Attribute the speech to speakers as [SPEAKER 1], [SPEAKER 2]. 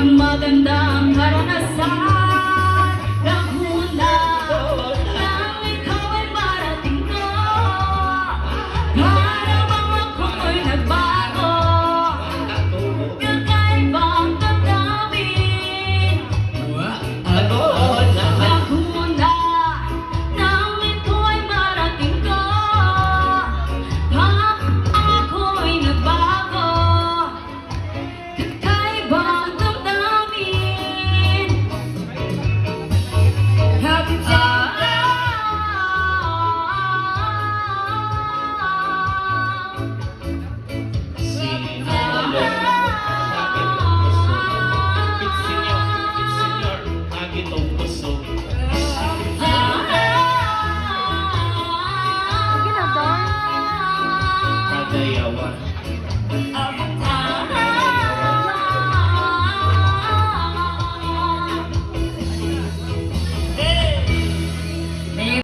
[SPEAKER 1] Isang magandang karanasan Naghula nang ikaw ay marating ko Para bang ako'y nagbago Kakaibang damdamin Naghula nang ito'y marating ko Para bang ako'y nagbago Kakaibang damdamin Happy
[SPEAKER 2] Kadayawan.